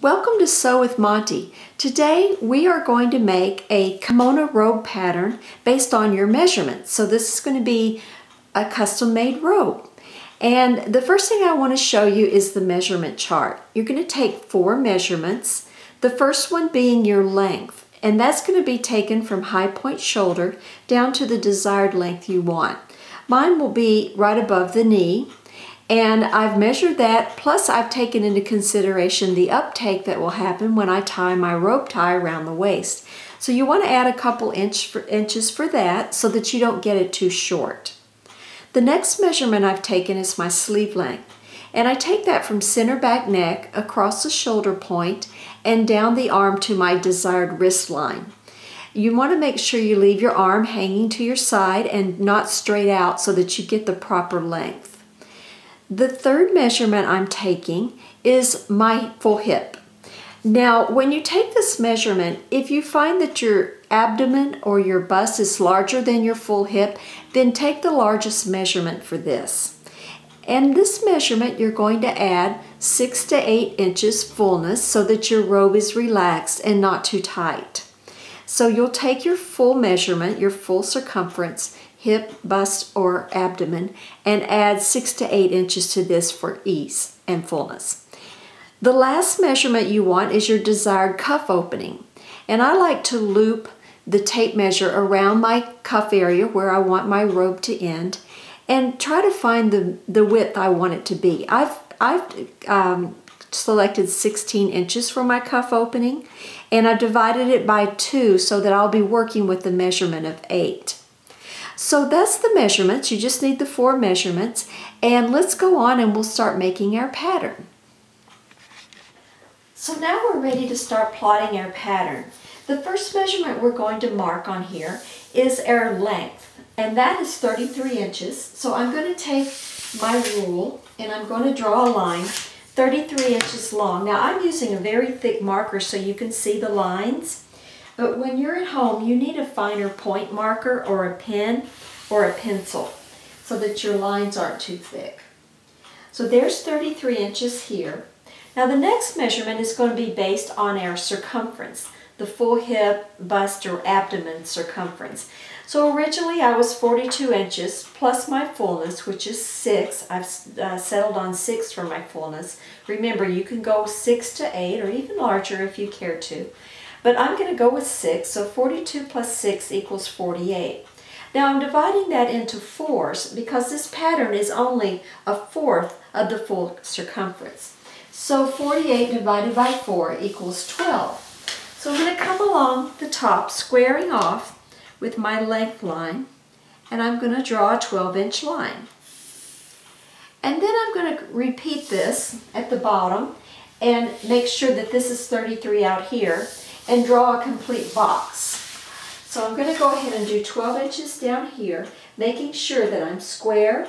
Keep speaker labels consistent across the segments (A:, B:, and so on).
A: Welcome to Sew with Monty. Today we are going to make a kimono robe pattern based on your measurements. So this is going to be a custom-made robe. And the first thing I want to show you is the measurement chart. You're going to take 4 measurements, the first one being your length. And that's going to be taken from high point shoulder down to the desired length you want. Mine will be right above the knee. And I've measured that, plus I've taken into consideration the uptake that will happen when I tie my rope tie around the waist. So you want to add a couple inches for that so that you don't get it too short. The next measurement I've taken is my sleeve length. And I take that from center back neck across the shoulder point and down the arm to my desired wrist line. You want to make sure you leave your arm hanging to your side and not straight out so that you get the proper length. The third measurement I'm taking is my full hip. Now, when you take this measurement, if you find that your abdomen or your bust is larger than your full hip, then take the largest measurement for this. And this measurement, you're going to add 6 to 8 inches fullness so that your robe is relaxed and not too tight. So you'll take your full measurement, your full circumference, hip, bust, or abdomen, and add 6 to 8 inches to this for ease and fullness. The last measurement you want is your desired cuff opening. And I like to loop the tape measure around my cuff area where I want my robe to end and try to find the width I want it to be. I've selected 16 inches for my cuff opening, and I've divided it by 2 so that I'll be working with the measurement of 8. So that's the measurements. You just need the 4 measurements, and let's go on and we'll start making our pattern. So now we're ready to start plotting our pattern. The first measurement we're going to mark on here is our length, and that is 33 inches. So I'm going to take my rule and I'm going to draw a line 33 inches long. Now I'm using a very thick marker so you can see the lines. But when you're at home, you need a finer point marker or a pen or a pencil so that your lines aren't too thick. So there's 33 inches here. Now the next measurement is going to be based on our circumference, the full hip, bust, or abdomen circumference. So originally I was 42 inches plus my fullness, which is 6. I've settled on 6 for my fullness. Remember, you can go 6 to 8 or even larger if you care to. But I'm going to go with 6, so 42 plus 6 equals 48. Now I'm dividing that into 4s because this pattern is only a 1/4 of the full circumference. So 48 divided by 4 equals 12. So I'm going to come along the top, squaring off with my length line, and I'm going to draw a 12-inch line. And then I'm going to repeat this at the bottom and make sure that this is 33 out here, and draw a complete box. So I'm going to go ahead and do 12 inches down here, making sure that I'm square,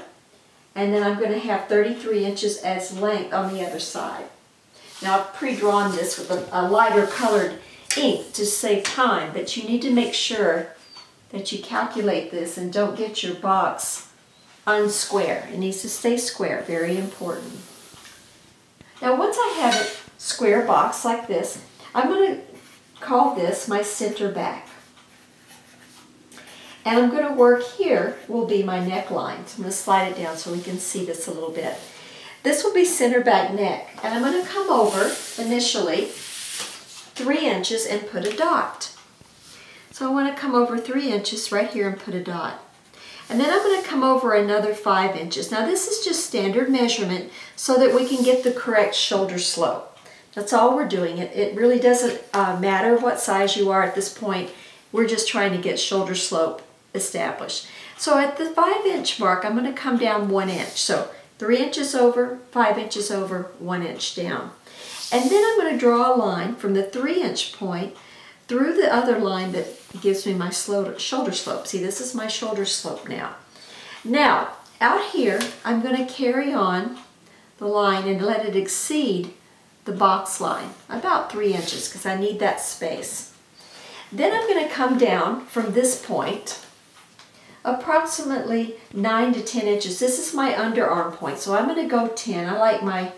A: and then I'm going to have 33 inches as length on the other side. Now I've pre-drawn this with a lighter colored ink to save time, but you need to make sure that you calculate this and don't get your box unsquare. It needs to stay square, very important. Now once I have a square box like this, I'm going to call this my center back. And I'm going to work here will be my neckline. So I'm going to slide it down so we can see this a little bit. This will be center back neck. And I'm going to come over initially 3 inches and put a dot. So I want to come over 3 inches right here and put a dot. And then I'm going to come over another 5 inches. Now this is just standard measurement so that we can get the correct shoulder slope. That's all we're doing. It really doesn't matter what size you are at this point. We're just trying to get shoulder slope established. So at the 5-inch mark, I'm going to come down 1 inch. So 3 inches over, 5 inches over, 1 inch down. And then I'm going to draw a line from the 3-inch point through the other line that gives me my shoulder slope. See, this is my shoulder slope now. Now, out here, I'm going to carry on the line and let it exceed the box line, about 3 inches, because I need that space. Then I'm going to come down from this point approximately 9 to 10 inches. This is my underarm point, so I'm going to go 10. I like my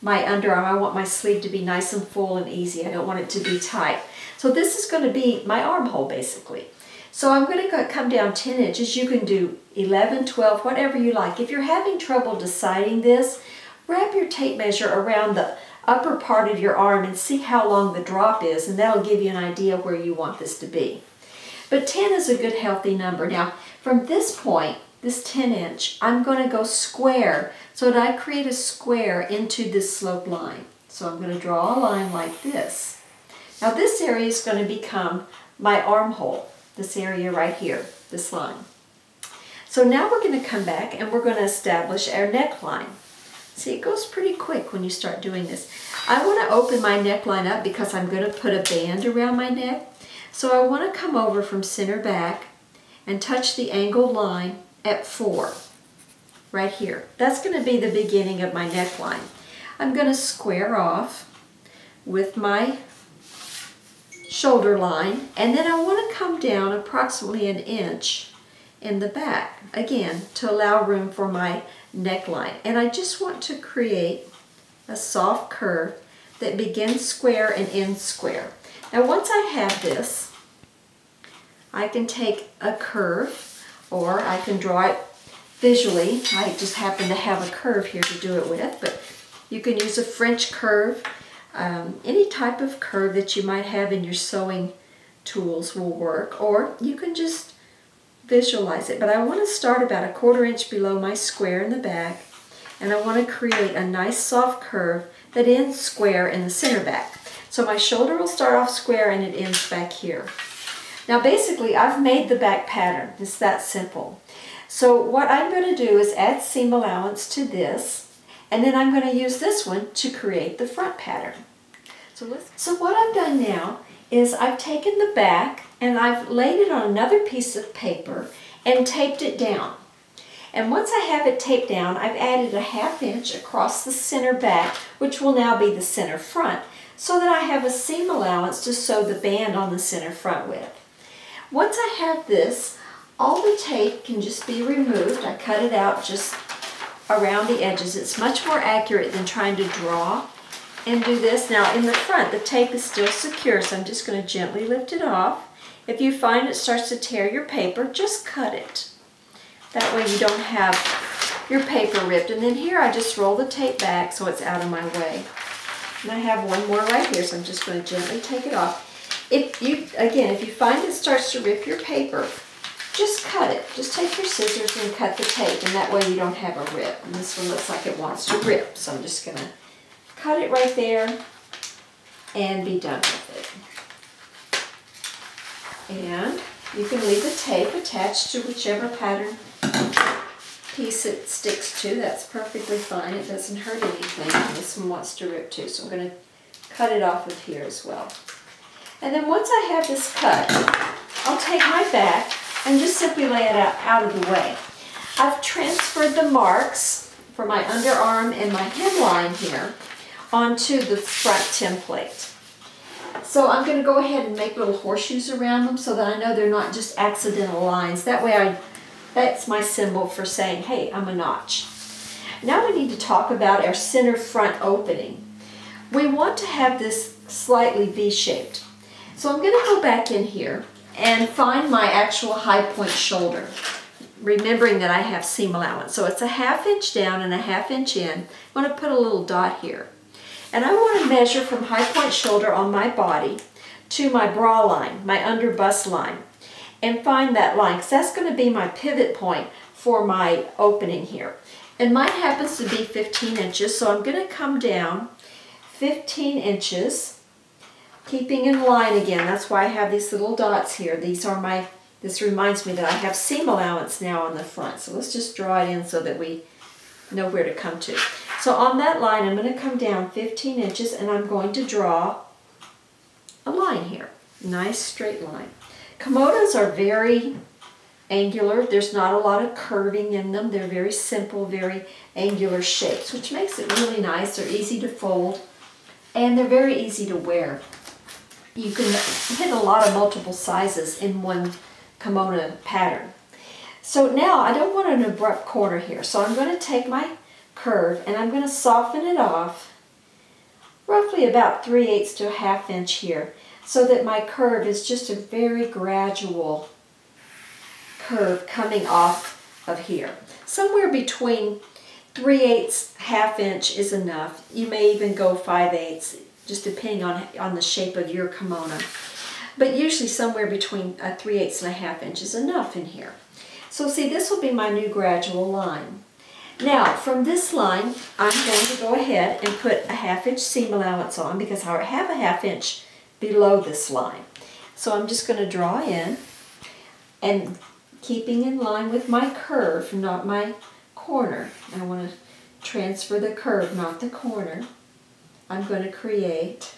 A: my underarm. I want my sleeve to be nice and full and easy. I don't want it to be tight. So this is going to be my armhole basically. So I'm going to come down 10 inches. You can do 11, 12, whatever you like. If you're having trouble deciding this, wrap your tape measure around the upper part of your arm and see how long the drop is, and that'll give you an idea where you want this to be. But 10 is a good healthy number. Now from this point, this 10 inch, I'm going to go square so that I create a square into this slope line. So I'm going to draw a line like this. Now this area is going to become my armhole, this area right here, this line. So now we're going to come back and we're going to establish our neckline. See, it goes pretty quick when you start doing this. I want to open my neckline up because I'm going to put a band around my neck. So I want to come over from center back and touch the angled line at 4, right here. That's going to be the beginning of my neckline. I'm going to square off with my shoulder line, and then I want to come down approximately an inch in the back, again, to allow room for my neckline. And I just want to create a soft curve that begins square and ends square. Now once I have this, I can take a curve, or I can draw it visually. I just happen to have a curve here to do it with, but you can use a French curve. Any type of curve that you might have in your sewing tools will work, or you can just visualize it. But I want to start about a 1/4 inch below my square in the back, and I want to create a nice soft curve that ends square in the center back. So my shoulder will start off square and it ends back here. Now basically I've made the back pattern. It's that simple. So what I'm going to do is add seam allowance to this, and then I'm going to use this one to create the front pattern. So what I've done now is I've taken the back and I've laid it on another piece of paper and taped it down. And once I have it taped down, I've added a 1/2 inch across the center back, which will now be the center front, so that I have a seam allowance to sew the band on the center front with. Once I have this, all the tape can just be removed. I cut it out just around the edges. It's much more accurate than trying to draw and do this. Now in the front, the tape is still secure, so I'm just going to gently lift it off. If you find it starts to tear your paper, just cut it. That way you don't have your paper ripped. And then here I just roll the tape back so it's out of my way. And I have one more right here, so I'm just going to gently take it off. If you find it starts to rip your paper, just cut it. Just take your scissors and cut the tape, and that way you don't have a rip. And this one looks like it wants to rip, so I'm just going to cut it right there and be done with it. And you can leave the tape attached to whichever pattern piece it sticks to. That's perfectly fine. It doesn't hurt anything. This one wants to rip too, so I'm going to cut it off of here as well. And then once I have this cut, I'll take my back and just simply lay it out of the way. I've transferred the marks for my underarm and my hemline here onto the front template. So I'm going to go ahead and make little horseshoes around them so that I know they're not just accidental lines. That way that's my symbol for saying, hey, I'm a notch. Now we need to talk about our center front opening. We want to have this slightly V-shaped. So I'm going to go back in here and find my actual high point shoulder, remembering that I have seam allowance. So it's a 1/2 inch down and a 1/2 inch in. I want to put a little dot here. And I want to measure from high point shoulder on my body to my bra line, my under bust line, and find that line, because that's going to be my pivot point for my opening here. And mine happens to be 15 inches, so I'm going to come down 15 inches, keeping in line again. That's why I have these little dots here. This reminds me that I have seam allowance now on the front. So let's just draw it in so that we know where to come to. So on that line, I'm going to come down 15 inches and I'm going to draw a line here. Nice straight line. Kimonos are very angular. There's not a lot of curving in them. They're very simple, very angular shapes, which makes it really nice. They're easy to fold and they're very easy to wear. You can hit a lot of multiple sizes in one kimono pattern. So now I don't want an abrupt corner here, so I'm going to take my curve and I'm going to soften it off roughly about 3/8 to a 1/2 inch here, so that my curve is just a very gradual curve coming off of here. Somewhere between 3/8, 1/2 inch is enough. You may even go 5/8, just depending on the shape of your kimono. But usually somewhere between 3/8 and a 1/2 inch is enough in here. So see, this will be my new gradual line. Now, from this line, I'm going to go ahead and put a 1/2 inch seam allowance on because I have a 1/2 inch below this line. So I'm just going to draw in, and keeping in line with my curve, not my corner. I want to transfer the curve, not the corner. I'm going to create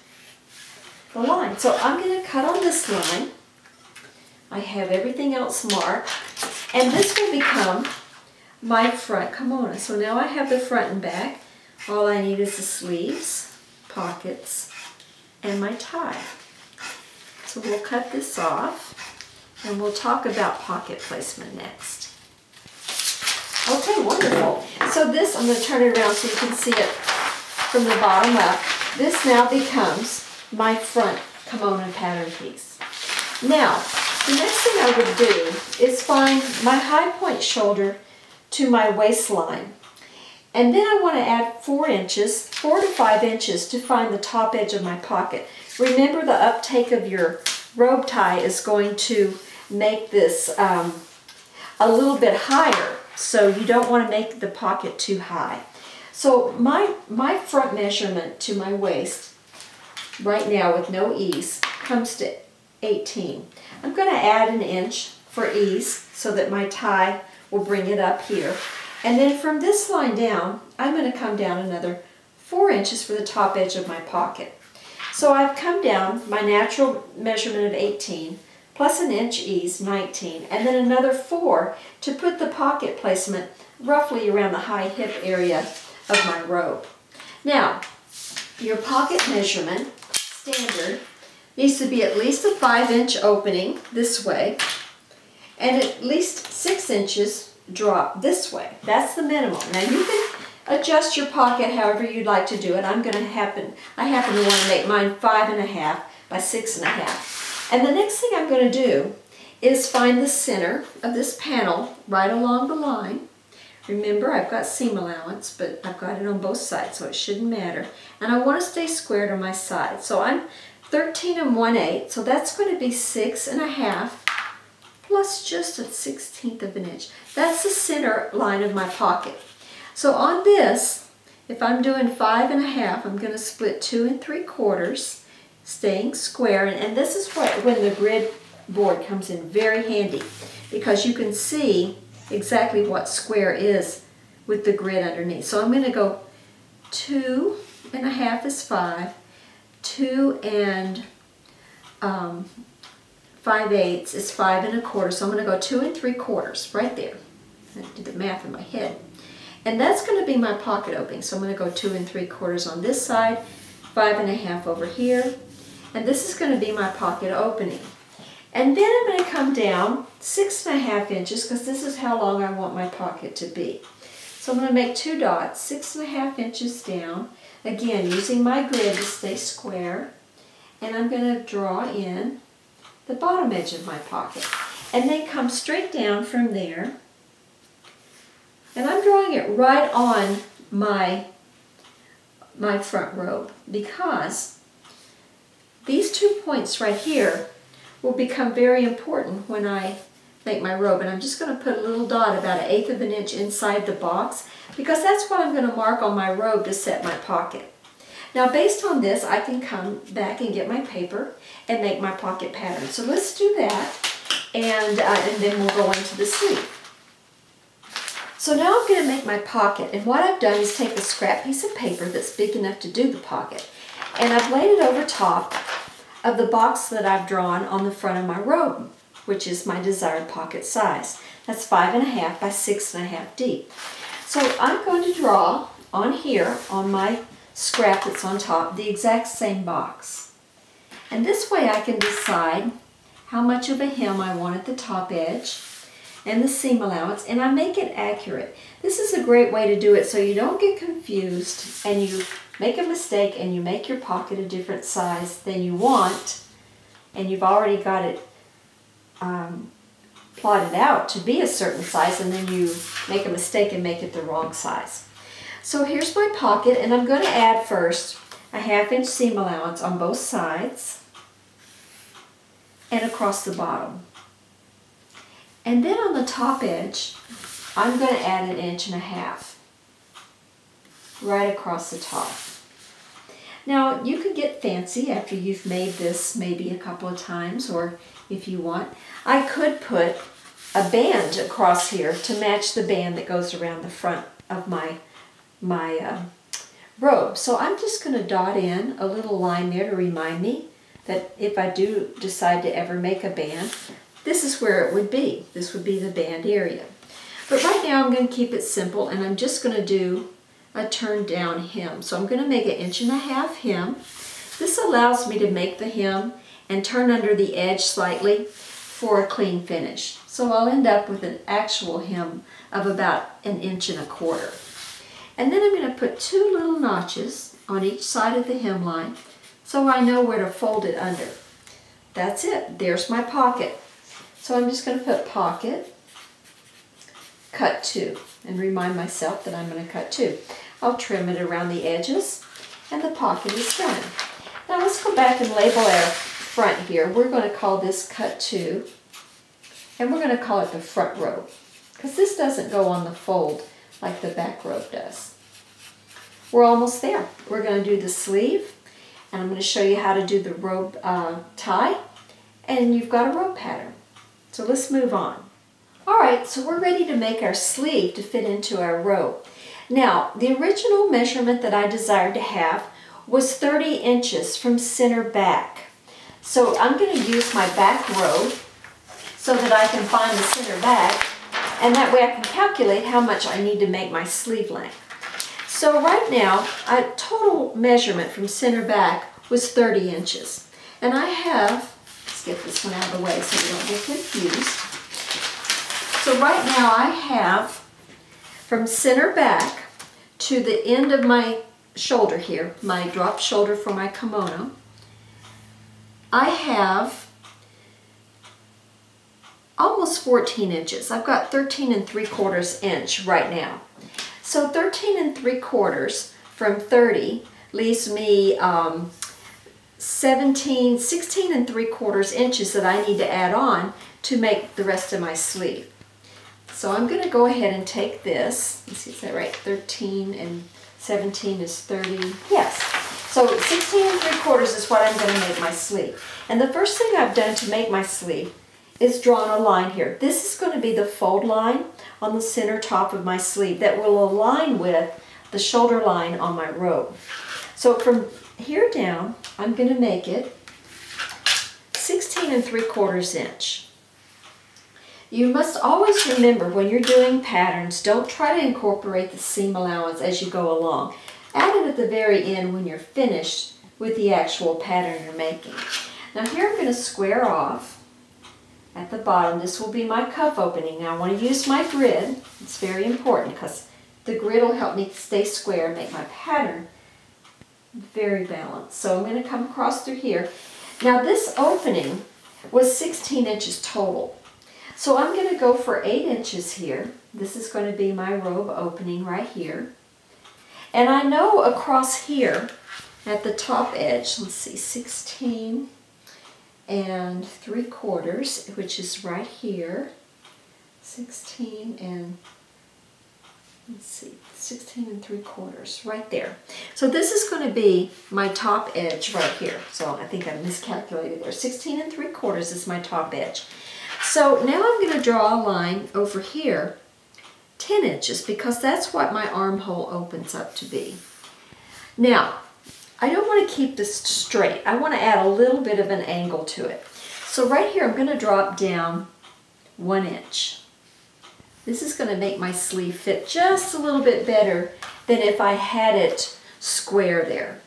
A: the line. So I'm going to cut on this line. I have everything else marked, and this will become my front kimono. So now I have the front and back. All I need is the sleeves, pockets, and my tie. So we'll cut this off, and we'll talk about pocket placement next. Okay, wonderful. So this, I'm going to turn it around so you can see it from the bottom up. This now becomes my front kimono pattern piece. Now, the next thing I would do is find my high point shoulder to my waistline. And then I want to add 4 to 5 inches to find the top edge of my pocket. Remember, the uptake of your robe tie is going to make this a little bit higher, so you don't want to make the pocket too high. So my front measurement to my waist right now with no ease comes to 18. I'm going to add an inch for ease so that my tie will bring it up here. And then from this line down, I'm going to come down another 4 inches for the top edge of my pocket. So I've come down my natural measurement of 18, plus an inch ease, 19, and then another 4 to put the pocket placement roughly around the high hip area of my robe. Now, your pocket measurement, standard, needs to be at least a 5-inch opening this way, and at least 6 inches drop this way. That's the minimum. Now you can adjust your pocket however you'd like to do it. I happen to want to make mine 5.5 by 6.5. And the next thing I'm going to do is find the center of this panel right along the line. Remember, I've got seam allowance, but I've got it on both sides, so it shouldn't matter. And I want to stay squared on my side. So I'm 13 1/8, so that's going to be 6.5 plus just a 1/16 of an inch. That's the center line of my pocket. So on this, if I'm doing 5.5, I'm going to split 2 3/4, staying square. And this is when the grid board comes in very handy, because you can see exactly what square is with the grid underneath. So I'm going to go 2.5 is 5, 2 5/8 is 5 1/4. So I'm going to go 2 3/4 right there. I did the math in my head. And that's going to be my pocket opening. So I'm going to go 2 3/4 on this side, 5.5 over here, and this is going to be my pocket opening. And then I'm going to come down 6.5 inches, because this is how long I want my pocket to be. So I'm going to make 2 dots, 6.5 inches down, again using my grid to stay square, and I'm going to draw in the bottom edge of my pocket, and then come straight down from there. And I'm drawing it right on my front robe, because these 2 points right here will become very important when I make my robe. And I'm just going to put a little dot about 1/8 of an inch inside the box, because that's what I'm going to mark on my robe to set my pocket. Now, based on this, I can come back and get my paper and make my pocket pattern. So let's do that, and then we'll go into the sleeve. So now I'm going to make my pocket, and what I've done is take a scrap piece of paper that's big enough to do the pocket, and I've laid it over top of the box that I've drawn on the front of my robe, which is my desired pocket size. That's 5.5 by 6.5 deep. So I'm going to draw on here, on my scrap that's on top, the exact same box. And this way I can decide how much of a hem I want at the top edge, and the seam allowance, and I make it accurate. This is a great way to do it so you don't get confused and you make a mistake and you make your pocket a different size than you want, and you've already got it plotted out to be a certain size, and then you make a mistake and make it the wrong size. So here's my pocket, and I'm going to add first a 1/2 inch seam allowance on both sides and across the bottom. And then on the top edge, I'm going to add 1.5 inches right across the top. Now, you could get fancy after you've made this maybe a couple of times, or if you want, I could put a band across here to match the band that goes around the front of my robe. So I'm just going to dot in a little line there to remind me that if I do decide to ever make a band, this is where it would be. This would be the band area. But right now I'm going to keep it simple, and I'm just going to do a turn down hem. So I'm going to make 1.5 inch hem. This allows me to make the hem and turn under the edge slightly for a clean finish. So I'll end up with an actual hem of about 1.25 inches. And then I'm going to put 2 little notches on each side of the hemline so I know where to fold it under. That's it. There's my pocket. So I'm just going to put pocket, cut 2, and remind myself that I'm going to cut 2. I'll trim it around the edges, and the pocket is done. Now let's go back and label our front here. We're going to call this cut 2, and we're going to call it the front robe, because this doesn't go on the fold like the back robe does. We're almost there. We're going to do the sleeve, and I'm going to show you how to do the robe tie, and you've got a robe pattern. So let's move on. Alright, so we're ready to make our sleeve to fit into our robe. Now, the original measurement that I desired to have was 30 inches from center back. So I'm going to use my back robe so that I can find the center back, and that way I can calculate how much I need to make my sleeve length. So right now, a total measurement from center back was 30 inches. And I have, let's get this one out of the way so we don't get confused. So right now I have from center back to the end of my shoulder here, my drop shoulder for my kimono, I have almost 14 inches. I've got 13 3/4 inch right now. So 13 3/4 from 30 leaves me 16 3/4 inches that I need to add on to make the rest of my sleeve. So I'm going to go ahead and take this. Let's see, is that right? 13 and 17 is 30. Yes. So 16 3/4 is what I'm going to make my sleeve. And the first thing I've done to make my sleeve is drawn a line here. This is going to be the fold line on the center top of my sleeve that will align with the shoulder line on my robe. So from here down, I'm going to make it 16 3/4 inch. You must always remember when you're doing patterns, don't try to incorporate the seam allowance as you go along. Add it at the very end when you're finished with the actual pattern you're making. Now here I'm going to square off at the bottom. This will be my cuff opening. Now I want to use my grid. It's very important because the grid will help me stay square and make my pattern very balanced. So I'm going to come across through here. Now this opening was 16 inches total. So I'm going to go for 8 inches here. This is going to be my robe opening right here. And I know across here at the top edge, let's see, 16 3/4, which is right here. 16 3/4, right there. So this is going to be my top edge right here. So I think I miscalculated there. 16 3/4 is my top edge. So now I'm going to draw a line over here, 10 inches, because that's what my armhole opens up to be. Now, I don't want to keep this straight. I want to add a little bit of an angle to it. So right here, I'm going to drop down 1 inch. This is going to make my sleeve fit just a little bit better than if I had it square there.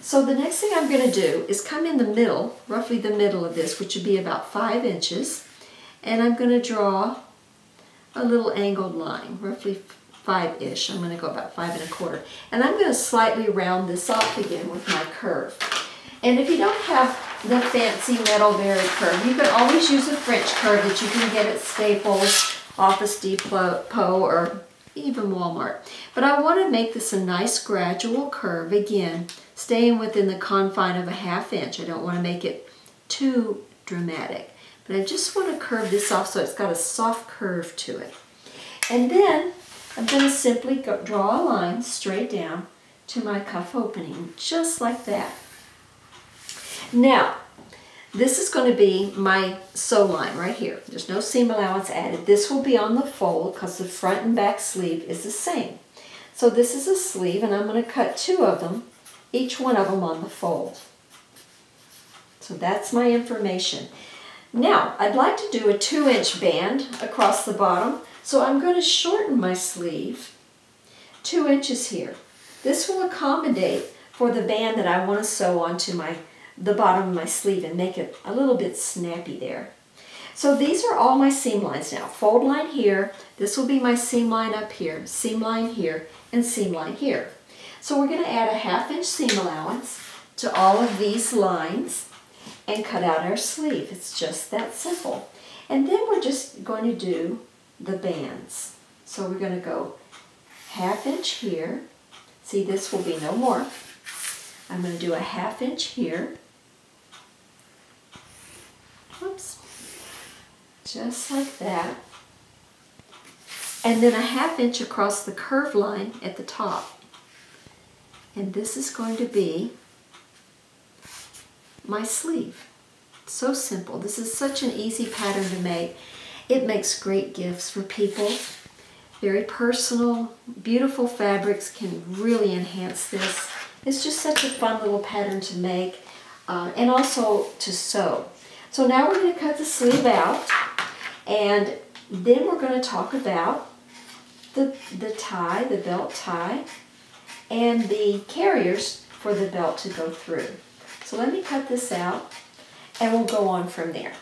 A: So the next thing I'm going to do is come in the middle, roughly the middle of this, which would be about 5 inches. And I'm going to draw a little angled line, roughly 5-ish. I'm going to go about 5 1/4. And I'm going to slightly round this off again with my curve. And if you don't have the fancy metal Very curve, you can always use a French curve that you can get at Staples, Office Depot, or even Walmart. But I want to make this a nice gradual curve, again, staying within the confine of a 1/2 inch. I don't want to make it too dramatic. But I just want to curve this off so it's got a soft curve to it. And then I'm going to simply draw a line straight down to my cuff opening, just like that. Now, this is going to be my sew line right here. There's no seam allowance added. This will be on the fold because the front and back sleeve is the same. So this is a sleeve, and I'm going to cut 2 of them, each one of them on the fold. So that's my information. Now, I'd like to do a 2-inch band across the bottom, so I'm going to shorten my sleeve 2 inches here. This will accommodate for the band that I want to sew onto the bottom of my sleeve and make it a little bit snappy there. So these are all my seam lines now. Fold line here, this will be my seam line up here, seam line here, and seam line here. So we're going to add a 1/2 inch seam allowance to all of these lines and cut out our sleeve. It's just that simple. And then we're just going to do the bands. So we're going to go 1/2 inch here. See, this will be no more. I'm going to do a 1/2 inch here. Whoops. Just like that. And then a 1/2 inch across the curve line at the top. And this is going to be my sleeve. So simple. This is such an easy pattern to make. It makes great gifts for people. Very personal, beautiful fabrics can really enhance this. It's just such a fun little pattern to make and also to sew. So now we're going to cut the sleeve out, and then we're going to talk about the tie, the belt tie, and the carriers for the belt to go through. So let me cut this out, and we'll go on from there.